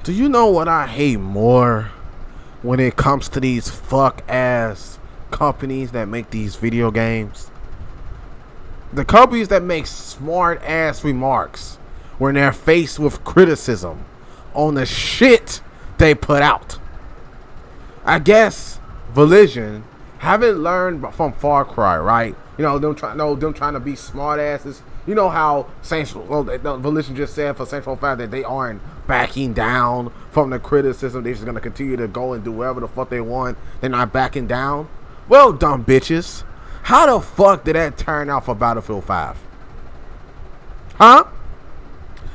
Do you know what I hate more when it comes to these fuck ass companies that make these video games? The companies that make smart ass remarks when they're faced with criticism on the shit they put out. I guess Volition haven't learned from Far Cry, right? You know, them trying to be smart asses. You know how Volition just said for Central Fact that they aren't backing down from the criticism. They're just gonna continue to go and do whatever the fuck they want. They're not backing down. Well, dumb bitches. How the fuck did that turn out for Battlefield 5? Huh?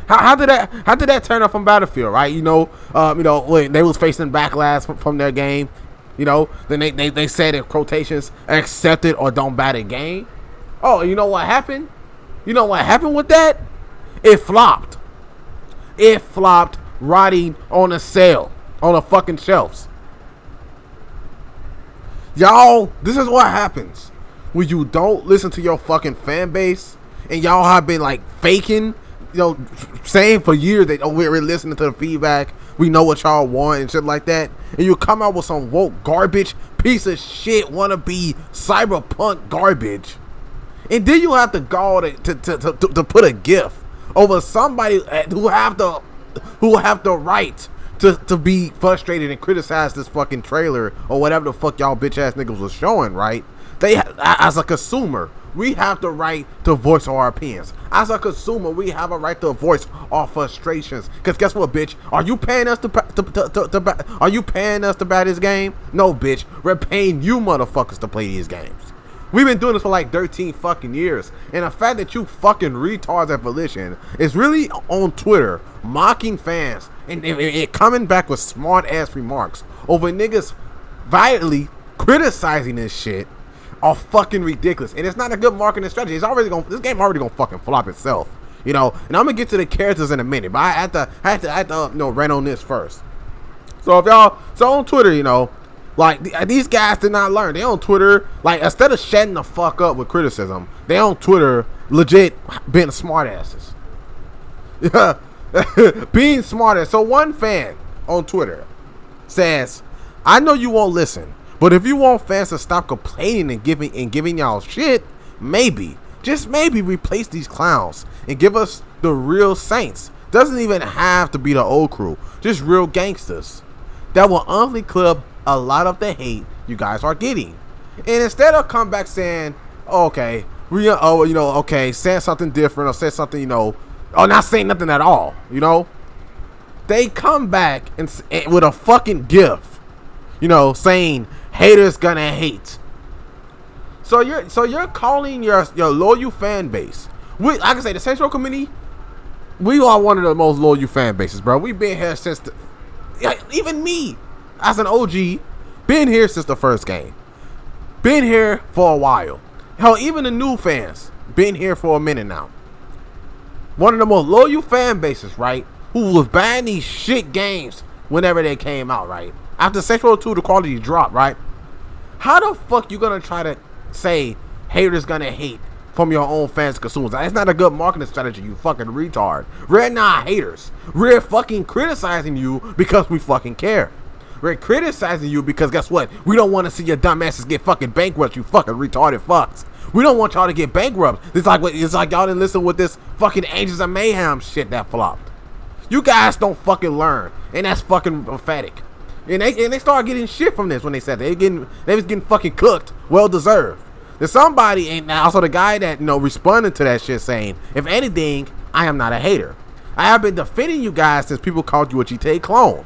How did that turn out from Battlefield, right? When they was facing backlash from their game, then they said in quotations, accept it or don't bat a game. Oh, you know what happened? You know what happened with that? It flopped. It flopped rotting on a sale, on the fucking shelves. Y'all, this is what happens when you don't listen to your fucking fan base, and y'all have been like faking, saying for years that we're listening to the feedback, we know what y'all want and shit like that, and you come out with some woke garbage, piece of shit, wannabe cyberpunk garbage, and then you have to go to put a GIF over somebody who have the right to be frustrated and criticize this fucking trailer or whatever the fuck y'all bitch ass niggas was showing, right? As a consumer, we have the right to voice our opinions. As a consumer, we have a right to voice our frustrations. Cause guess what, bitch? Are you paying us to buy this game? No, bitch. We're paying you motherfuckers to play these games. We've been doing this for like 13 fucking years. And the fact that you fucking retards at Volition is really on Twitter mocking fans and coming back with smart ass remarks over niggas violently criticizing this shit are fucking ridiculous. And it's not a good marketing strategy. This game already gonna fucking flop itself. And I'm gonna get to the characters in a minute, but I had to rant on this first. So on Twitter, like these guys did not learn. They on Twitter, like instead of shutting the fuck up with criticism, they on Twitter legit being smart asses. Yeah. Being smart ass. So one fan on Twitter says, I know you won't listen, but if you want fans to stop complaining and giving y'all shit, maybe, just maybe replace these clowns and give us the real saints. Doesn't even have to be the old crew, just real gangsters that will honestly clip a lot of the hate you guys are getting. And instead of come back saying, okay, saying something different or say something, or not saying nothing at all, they come back and with a fucking GIF, saying haters gonna hate. So you're calling your loyal fan base. Like I say, the Central community, we are one of the most loyal fan bases, bro. We've been here since even me as an OG, been here since the first game. Been here for a while. Hell, even the new fans been here for a minute now. One of the most loyal fan bases, right? Who was buying these shit games whenever they came out, right? After Central 2, the quality dropped, right? How the fuck you gonna try to say haters gonna hate from your own fans and consumers? That's not a good marketing strategy, you fucking retard. We're not haters. We're fucking criticizing you because we fucking care. We're criticizing you because guess what? We don't want to see your dumb asses get fucking bankrupt, you fucking retarded fucks. We don't want y'all to get bankrupt. It's like y'all didn't listen with this fucking Angels of Mayhem shit that flopped. You guys don't fucking learn, and that's fucking pathetic. And they start getting shit from this when they said they was getting fucking cooked, well deserved. There's somebody, and also the guy that responded to that shit saying, if anything, I am not a hater. I have been defending you guys since people called you a GTA clone,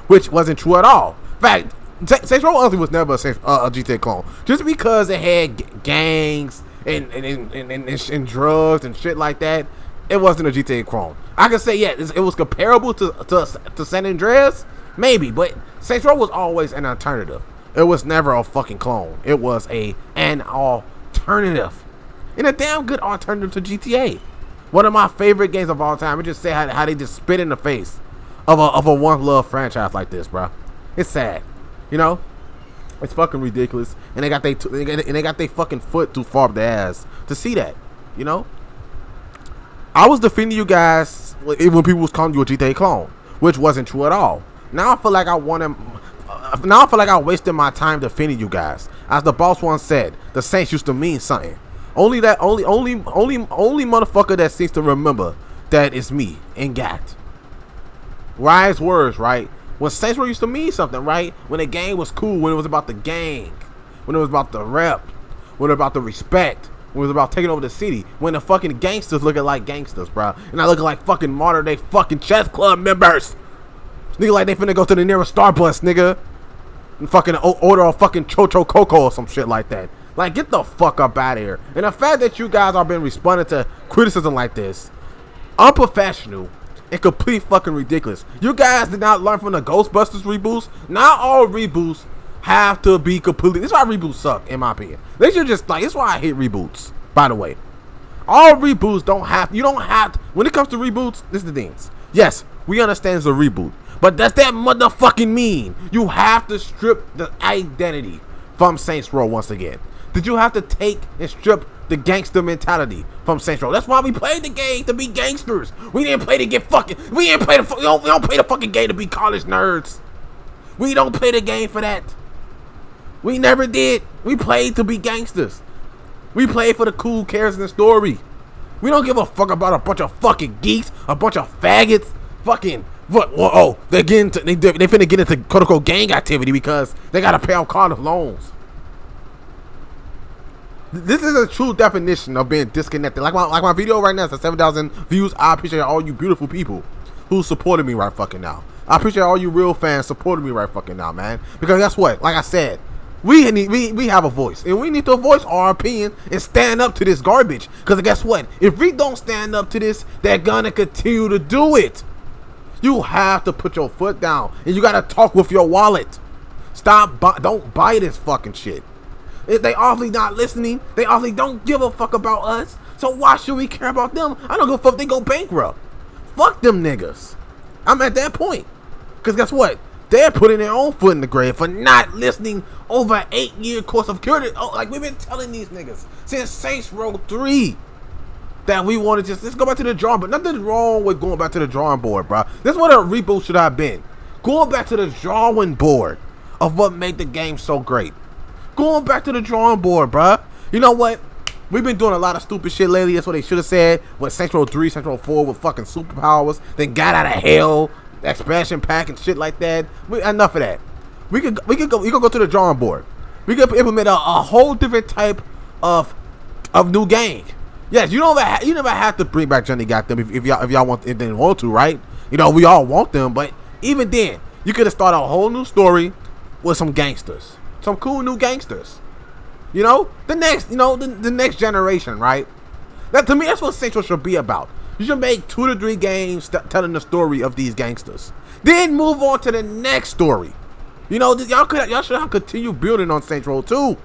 which wasn't true at all. In fact, Saints Row honestly was never a GTA clone. Just because it had gangs and drugs and shit like that, it wasn't a GTA clone. I can say, yeah, it was comparable to San Andreas, maybe, but Saints Row was always an alternative. It was never a fucking clone. It was an alternative. And a damn good alternative to GTA. One of my favorite games of all time. I just say how they just spit in the face of a one love franchise like this, bro. It's sad. It's fucking ridiculous. And they got they fucking foot too far up their ass to see that. I was defending you guys when people was calling you a GTA clone. which wasn't true at all. Now I feel like I wanted. Now I feel like I wasted my time defending you guys. As the boss once said, the Saints used to mean something. Only motherfucker that seems to remember that it's me and Gat. Wise words, right? When Saints Row used to mean something, right? When the game was cool, when it was about the gang, when it was about the rep, when it was about the respect, when it was about taking over the city, when the fucking gangsters looking like gangsters, bro, and not looking like fucking modern day fucking chess club members. Nigga, like they finna go to the nearest Starbucks, nigga, and fucking order a fucking Chocho Coco or some shit like that. Like, get the fuck up out of here. And the fact that you guys are been responding to criticism like this, unprofessional and complete fucking ridiculous. You guys did not learn from the Ghostbusters reboots. Not all reboots have to be completely. This is why reboots suck, in my opinion. They should just, like, this is why I hate reboots, by the way. All reboots don't have, you don't have to, when it comes to reboots, this is the things. Yes, we understand it's a reboot, but does that motherfucking mean you have to strip the identity from Saints Row once again? Did you have to take and strip the gangster mentality from Saints Row? That's why we played the game, to be gangsters. We didn't play to get fucking, we don't play the fucking game to be college nerds. We don't play the game for that. We never did. We played to be gangsters. We played for the cool characters in the story. We don't give a fuck about a bunch of fucking geeks, a bunch of faggots, fucking, what, oh, they finna get into quote unquote gang activity because they gotta pay off college loans. This is a true definition of being disconnected. Like my video right now, it's at 7,000 views. I appreciate all you beautiful people who supported me right fucking now. I appreciate all you real fans supporting me right fucking now, man. Because guess what? Like I said, we have a voice, and we need to voice our opinion and stand up to this garbage. Because guess what? If we don't stand up to this, they're gonna continue to do it. You have to put your foot down, and you gotta talk with your wallet. Don't buy this fucking shit. If they obviously not listening, they obviously don't give a fuck about us. So why should we care about them? I don't give a fuck if they go bankrupt. Fuck them niggas. I'm at that point. Because guess what? They're putting their own foot in the grave for not listening over an 8-year course of security. Oh, like we've been telling these niggas since Saints Row 3 that we wanted to let's go back to the drawing board. Nothing's wrong with going back to the drawing board, bro. That's what a reboot should have been. Going back to the drawing board of what made the game so great. Going back to the drawing board, bruh. You know what? We've been doing a lot of stupid shit lately. That's what they should have said. With Saints Row 3, Saints Row 4 with fucking superpowers. Then got out of hell, expansion pack and shit like that. Enough of that. We could go to the drawing board. We could implement a whole different type of new game. Yes, you never have to bring back Johnny Got Them if y'all want, if they want to, right? You know, we all want them, but even then, you could have started a whole new story with some gangsters. Some cool new gangsters, you know, the next generation, right? That to me, that's what Saints Row should be about. You should make 2 to 3 games telling the story of these gangsters, then move on to the next story. You know, y'all should have continued building on Saints Row 2.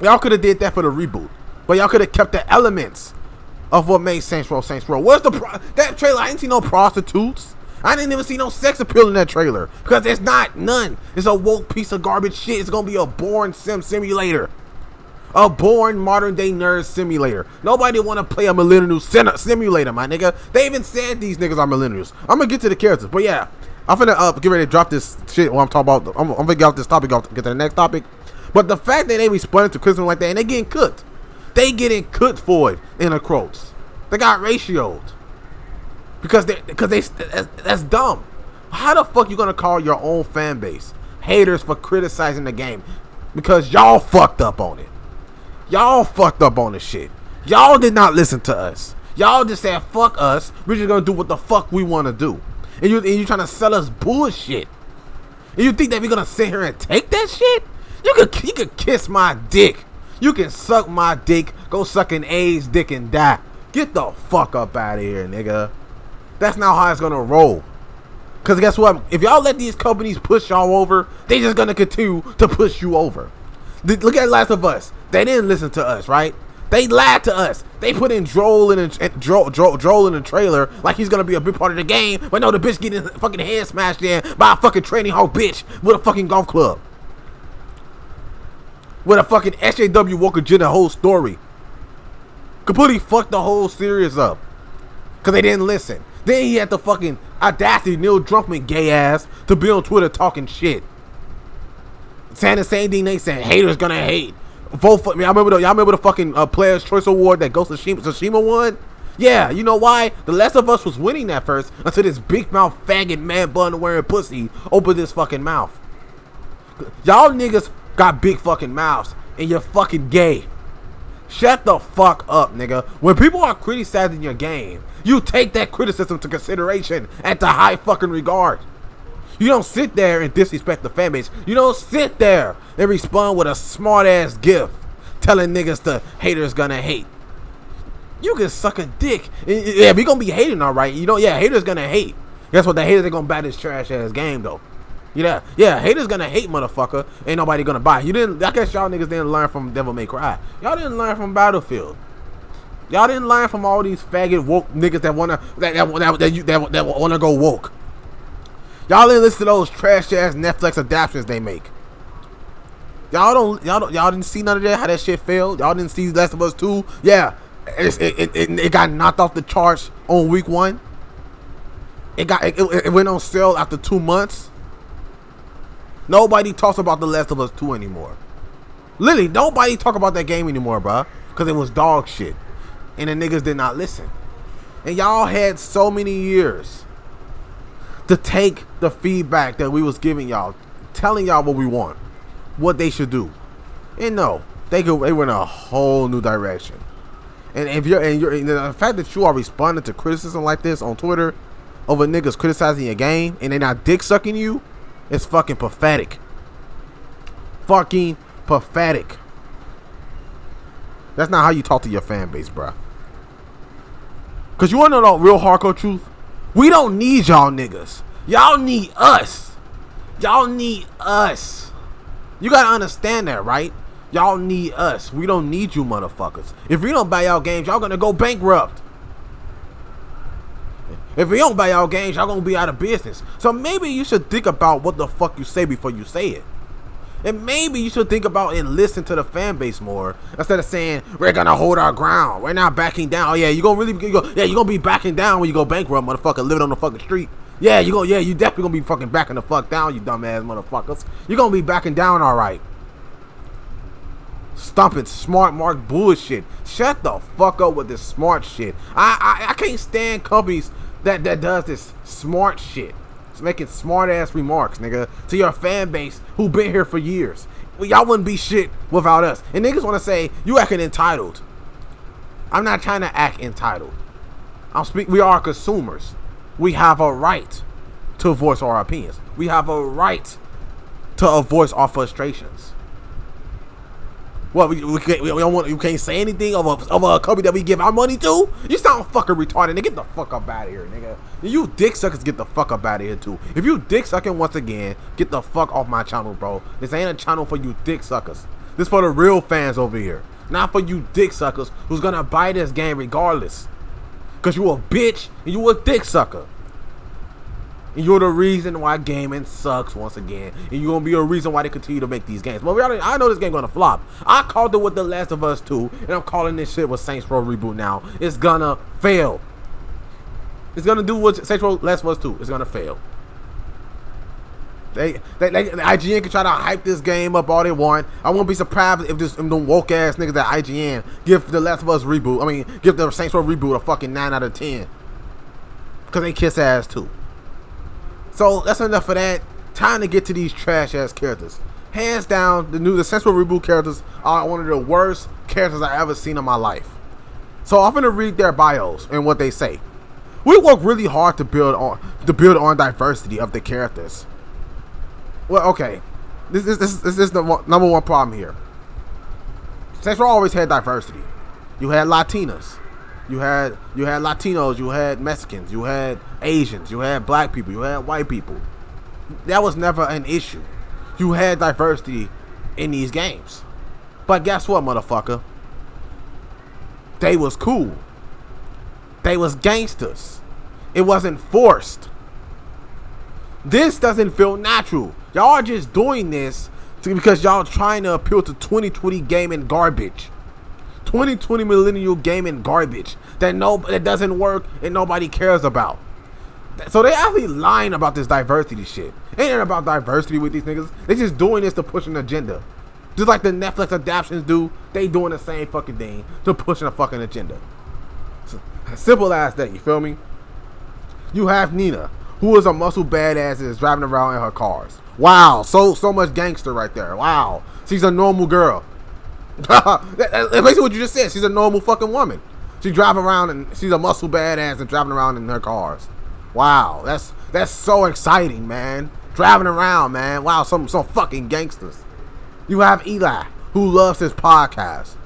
Y'all could have did that for the reboot, but y'all could have kept the elements of what made Saints Row Saints Row. Where's that trailer? I didn't see no prostitutes. I didn't even see no sex appeal in that trailer because there's not none. It's a woke piece of garbage shit. It's gonna be a boring simulator, a boring modern day nerd simulator. Nobody wanna play a millennial simulator, my nigga. They even said these niggas are millennials. I'm gonna get to the characters, but yeah, I'm finna get ready to drop this shit while I'm talking about. I'm gonna get off this topic, get to the next topic. But the fact that they responded to criticism like that and they getting cooked, for it in the quotes. They got ratioed. Because that's dumb. How the fuck you gonna call your own fan base haters for criticizing the game? Because y'all fucked up on it. Y'all fucked up on the shit. Y'all did not listen to us. Y'all just said fuck us. We're just gonna do what the fuck we want to do. And you trying to sell us bullshit. And you think that we're gonna sit here and take that shit? You could kiss my dick. You can suck my dick. Go suck an A's dick and die. Get the fuck up out of here, nigga. That's not how it's gonna roll. Cause guess what? If y'all let these companies push y'all over, they just gonna continue to push you over. Look at Last of Us. They didn't listen to us, right? They lied to us. They put in Joel in the trailer like he's gonna be a big part of the game, but no, the bitch getting his fucking head smashed in by a fucking training hall bitch with a fucking golf club. With a fucking SJW Walker Jenner whole story. Completely fucked the whole series up. Cause they didn't listen. Then he had the fucking audacity, Neil Druckmann gay ass, to be on Twitter talking shit, saying the same thing they said. Haters gonna hate. Vote for me. Y'all remember the fucking Players Choice Award that Ghost of Tsushima won? Yeah, you know why? The Last of Us was winning that first until this big mouth faggot man bun wearing pussy opened his fucking mouth. Y'all niggas got big fucking mouths and you're fucking gay. Shut the fuck up, nigga. When people are criticizing your game, you take that criticism to consideration at the high fucking regard. You don't sit there and disrespect the fan base. You don't sit there and respond with a smart ass gift telling niggas the haters gonna hate. You can suck a dick. Yeah, we gonna be hating, alright. You know, yeah, haters gonna hate. Guess what? The haters, they gonna buy this trash ass game though. Yeah, haters gonna hate, motherfucker. Ain't nobody gonna buy. You didn't. I guess y'all niggas didn't learn from Devil May Cry. Y'all didn't learn from Battlefield. Y'all didn't learn from all these faggot woke niggas that wanna go woke. Y'all didn't listen to those trash ass Netflix adaptations they make. Y'all didn't see none of that. How that shit failed. Y'all didn't see Last of Us 2. Yeah, it got knocked off the charts on week 1. It went on sale after 2 months. Nobody talks about The Last of Us 2 anymore. Literally, nobody talk about that game anymore, bruh. Because it was dog shit. And the niggas did not listen. And y'all had so many years to take the feedback that we was giving y'all, telling y'all what we want, what they should do. And no, they went a whole new direction. And if the fact that you are responding to criticism like this on Twitter over niggas criticizing your game and they not dick sucking you, it's fucking pathetic. Fucking pathetic. That's not how you talk to your fan base, bruh. Cause you wanna know the real hardcore truth? We don't need y'all niggas. Y'all need us. Y'all need us. You gotta understand that, right? Y'all need us. We don't need you motherfuckers. If we don't buy y'all games, y'all gonna go bankrupt. If we don't buy y'all games, y'all gonna be out of business. So maybe you should think about what the fuck you say before you say it. And maybe you should think about and listen to the fan base more instead of saying we're gonna hold our ground. We're not backing down. Oh yeah, you gonna be backing down when you go bankrupt, motherfucker, living on the fucking street. Yeah, you definitely gonna be fucking backing the fuck down, you dumbass motherfuckers. You gonna be backing down, all right. Stumping smart mark bullshit. Shut the fuck up with this smart shit. I can't stand companies that does this smart shit. It's making smart ass remarks, nigga, to your fan base who been here for years. Y'all wouldn't be shit without us. And niggas want to say you acting entitled. I'm not trying to act entitled. We are consumers. We have a right to voice our opinions. We have a right to voice our frustrations. What you can't say anything of a company that we give our money to? You sound fucking retarded, nigga. Get the fuck up out of here, nigga. You dick suckers, get the fuck up out of here too. If you dick sucking once again, get the fuck off my channel, bro. This ain't a channel for you dick suckers. This for the real fans over here, not for you dick suckers who's gonna buy this game regardless. Cause you a bitch and you a dick sucker. And you're the reason why gaming sucks once again. And you're gonna be a reason why they continue to make these games. But I know this game gonna flop. I called it with The Last of Us 2, and I'm calling this shit with Saints Row Reboot now. It's gonna fail. It's gonna do what Saints Row Last of Us 2. It's gonna fail. The IGN can try to hype this game up all they want. I won't be surprised if them woke ass niggas at IGN give The Last of Us Reboot, give the Saints Row Reboot a fucking 9 out of 10. Because they kiss ass too. So that's enough of that. Time to get to these trash ass characters. Hands down, the Saints Row Reboot characters are one of the worst characters I've ever seen in my life. So I'm gonna read their bios and what they say. We work really hard to build on diversity of the characters. Well, okay, this is the number one problem here. Saints Row always had diversity. You had Latinas. You had Latinos, you had Mexicans, you had Asians, you had black people, you had white people. That was never an issue. You had diversity in these games. But guess what, motherfucker? They was cool. They was gangsters. It wasn't forced. This doesn't feel natural. Y'all are just doing this because y'all trying to appeal to 2020 gaming garbage. 2020 millennial gaming garbage that doesn't work and nobody cares about. So they actually lying about this diversity shit. Ain't about diversity with these niggas. They just doing this to push an agenda. Just like the Netflix adaptations do, they doing the same fucking thing to push a fucking agenda. So, simple as that, you feel me? You have Nina, who is a muscle badass and is driving around in her cars. Wow, so much gangster right there. Wow, she's a normal girl. That's basically what you just said. She's a normal fucking woman. She driving around and she's a muscle badass and driving around in her cars. Wow, that's so exciting, man. Driving around, man. Wow, some fucking gangsters. You have Eli, who loves his podcast.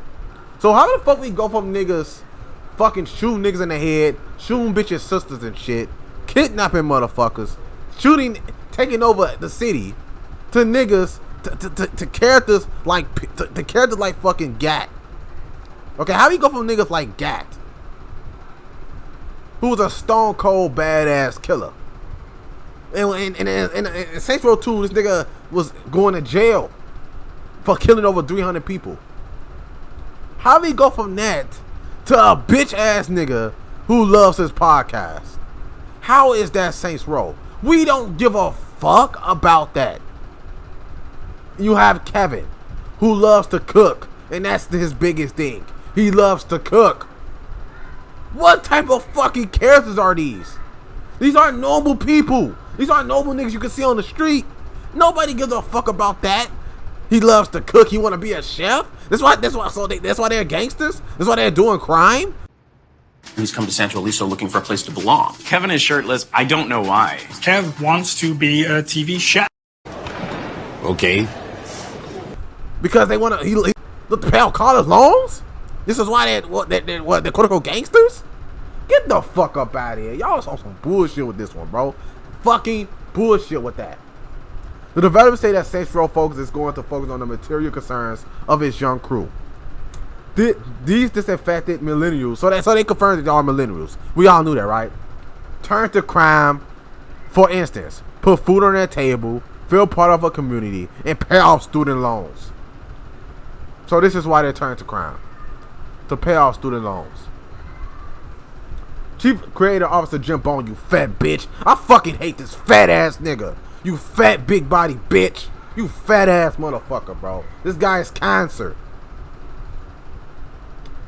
So how the fuck we go from niggas fucking shooting niggas in the head, shooting bitches' sisters and shit, kidnapping motherfuckers, taking over the city, to niggas, to characters like fucking Gat. Okay, how do you go from niggas like Gat, who was a stone cold badass killer, and in Saints Row 2, this nigga was going to jail for killing over 300 people. How do we go from that to a bitch ass nigga who loves his podcast? How is that Saints Row? We don't give a fuck about that. You have Kevin, who loves to cook, and that's his biggest thing. He loves to cook. What type of fucking characters are these? These aren't normal people. These aren't normal niggas you can see on the street. Nobody gives a fuck about that. He loves to cook. He want to be a chef. That's why they're gangsters. That's why they're doing crime. He's come to Santo Aliso looking for a place to belong. Kevin is shirtless. I don't know why. Kev wants to be a TV chef. Okay. Because they want to. He look to pay out college loans. This is why they're quote unquote gangsters. Get the fuck up out of here. Y'all on some bullshit with this one, bro. Fucking bullshit with that. The developers say that Saints Row is going to focus on the material concerns of its young crew. These disaffected millennials, so they confirmed that they are millennials. We all knew that, right? Turn to crime, for instance, put food on their table, feel part of a community, and pay off student loans. So this is why they turn to crime, to pay off student loans. Chief Creative Officer Jim Bone, you fat bitch. I fucking hate this fat ass nigga. You fat big body bitch. You fat ass motherfucker, bro. This guy is cancer.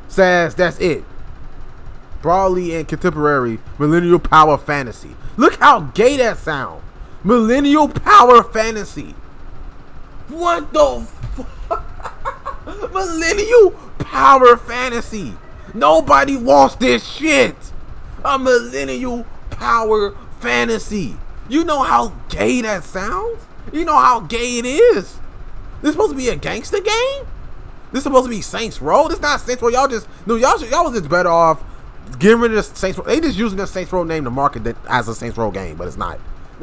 Says that's it. Broadly and contemporary millennial power fantasy. Look how gay that sound. Millennial power fantasy. What the fuck? Millennial power fantasy. Nobody wants this shit. A millennial power fantasy. You know how gay that sounds? You know how gay it is? This supposed to be a gangster game? This supposed to be Saints Row? This not Saints Row. Y'all was just better off getting rid of the Saints Row. They just using the Saints Row name to market that as a Saints Row game, but it's not.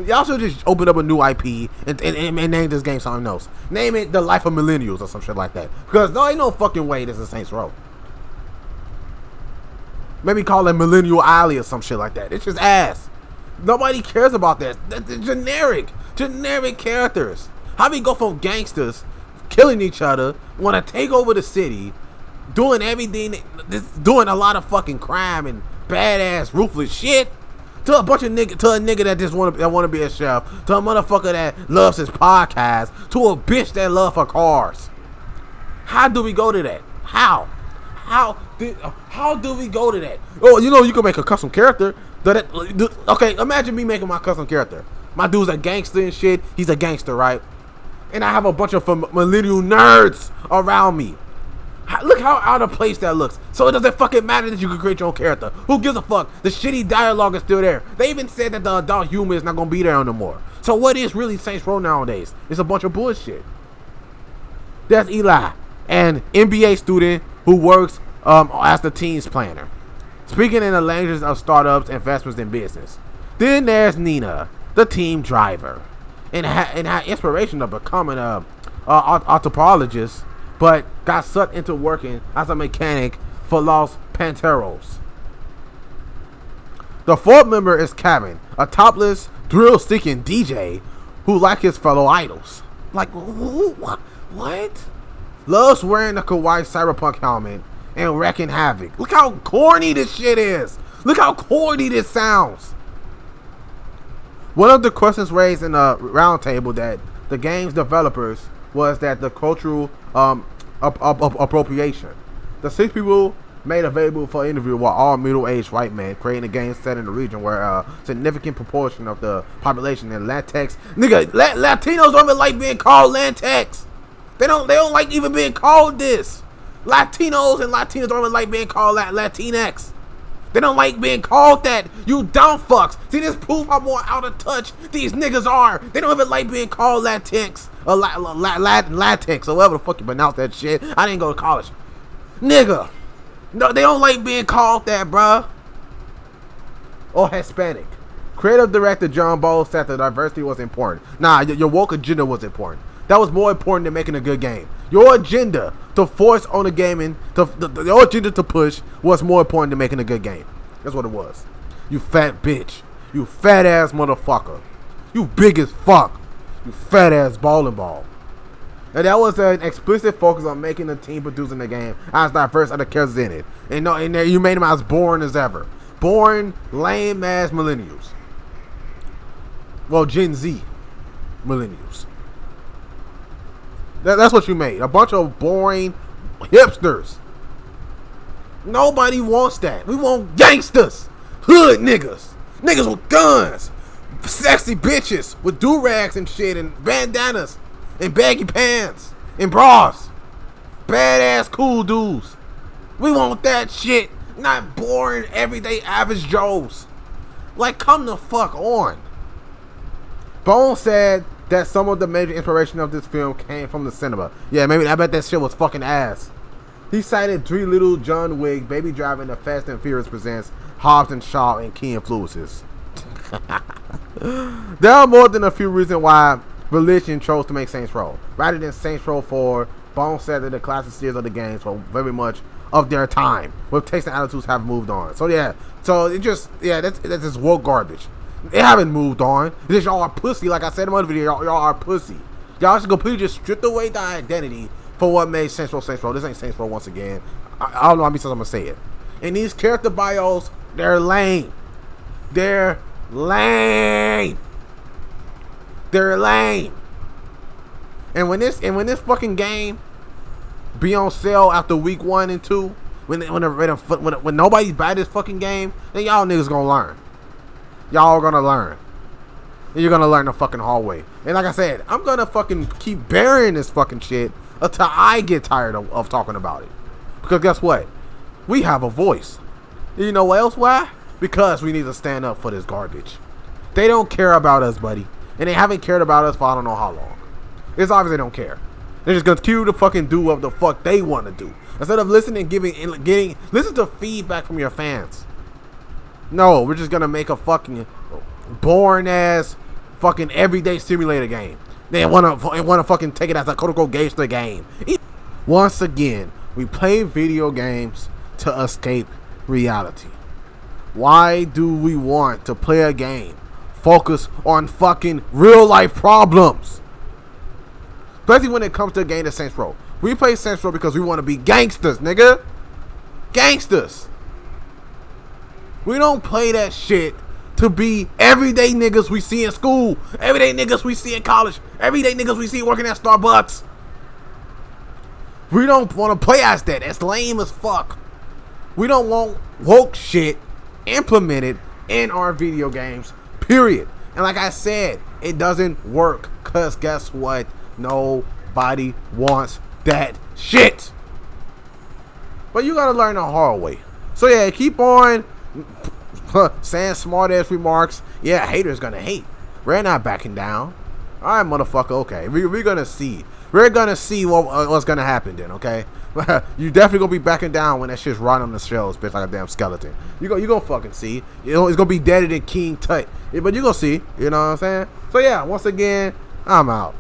Y'all should just open up a new IP and name this game something else. Name it The Life of Millennials or some shit like that. Because no, ain't no fucking way this is Saints Row. Maybe call it Millennial Alley or some shit like that. It's just ass. Nobody cares about that. That's generic characters. How we go from gangsters killing each other, want to take over the city, doing everything, doing a lot of fucking crime and badass ruthless shit, to a bunch of nigga that just want to be a chef, to a motherfucker that loves his podcast, to a bitch that loves her cars. How do we go to that? How do we go to that? Oh, you know you can make a custom character. Okay, imagine me making my custom character. My dude's a gangster and shit. He's a gangster, right? And I have a bunch of millennial nerds around me. Look how out of place that looks. So it doesn't fucking matter that you can create your own character. Who gives a fuck? The shitty dialogue is still there. They even said that the adult humor is not gonna be there anymore. So what is really Saints Row nowadays? It's a bunch of bullshit. That's Eli, an MBA student who works as the team's planner, speaking in the language of startups, investments, and business. Then there's Nina, the team driver, and had inspiration of becoming a anthropologist, but got sucked into working as a mechanic for Los Panteros. The fourth member is Kevin, a topless, thrill-seeking DJ who like his fellow idols. Like, what? Loves wearing the kawaii cyberpunk helmet and wrecking havoc. Look how corny this shit is. Look how corny this sounds. One of the questions raised in the roundtable that the game's developers was that the cultural appropriation. The 6 people made available for interview were all middle-aged white men, creating a game set in the region where a significant proportion of the population in Latinx. Nigga, Latinos don't even like being called Latinx. They don't like even being called this. Latinos and Latinas don't even like being called Latinx. They don't like being called that. You dumb fucks. See, this proof how more out of touch these niggas are. They don't even like being called Latinx or Latinx or whatever the fuck you pronounce that shit. I didn't go to college. Nigga. No, they don't like being called that, bruh. Or Hispanic. Creative director John Bowles said that diversity was important. Nah, your woke agenda was important. That was more important than making a good game. Your agenda to force on the gaming, your agenda to push was more important than making a good game. That's what it was. You fat bitch. You fat ass motherfucker. You big as fuck. You fat ass ball. And that was an explicit focus on making the team producing the game as diverse as the characters in it. And you made them as boring as ever. Boring, lame ass millennials. Well, Gen Z millennials. That's what you made. A bunch of boring hipsters. Nobody wants that. We want gangsters. Hood niggas. Niggas with guns. Sexy bitches with do-rags and shit and bandanas and baggy pants and bras. Badass cool dudes. We want that shit. Not boring everyday average Joes. Like, come the fuck on. Bone said that some of the major inspiration of this film came from the cinema. Yeah, maybe I bet that shit was fucking ass. He cited 3 Little, John Wick, Baby Driver, and The Fast and Furious Presents, Hobbs and Shaw, and key influences. There are more than a few reasons why Volition chose to make Saints Row. Rather than Saints Row 4, Bone said that the classic series of the games were very much of their time, with tastes and attitudes have moved on. So yeah, that's just woke garbage. They haven't moved on. It's just y'all are pussy. Like I said in my other video, y'all are pussy. Y'all should completely just strip away the identity for what made Saints Row Saints Row. This ain't Saints Row once again. I don't know how many times I'm gonna say it. And these character bios, they're lame. They're lame. They're lame. And when this fucking game be on sale after week 1 and 2, when nobody's buy this fucking game, then y'all niggas gonna learn. Y'all gonna learn. And you're gonna learn the fucking hallway. And like I said, I'm gonna fucking keep burying this fucking shit until I get tired of talking about it. Because guess what? We have a voice. You know what else? Why? Because we need to stand up for this garbage. They don't care about us, buddy. And they haven't cared about us for I don't know how long. It's obvious they don't care. They're just gonna continue to fucking do what the fuck they want to do. Instead of listening and listen to feedback from your fans. No, we're just gonna make a fucking boring ass fucking everyday simulator game. They wanna fucking take it as a quote-unquote gangster game. Once again, we play video games to escape reality. Why do we want to play a game focus on fucking real life problems? Especially when it comes to a game of Saints Row. We play Saints Row because we want to be gangsters, nigga. Gangsters. We don't play that shit to be everyday niggas we see in school, everyday niggas we see in college, everyday niggas we see working at Starbucks. We don't want to play as that. That's lame as fuck. We don't want woke shit implemented in our video games, period. And like I said, it doesn't work because guess what? Nobody wants that shit. But you gotta learn the hard way. So yeah, keep on saying smart ass remarks. Yeah, haters gonna hate. We're not backing down. Alright, motherfucker, okay. We're gonna see. We're gonna see what's gonna happen then, okay? You definitely gonna be backing down when that shit's rotting on the shelves, bitch, like a damn skeleton. You gonna fucking see. You know, it's gonna be deader than King Tut. But you gonna see. You know what I'm saying? So yeah, once again, I'm out.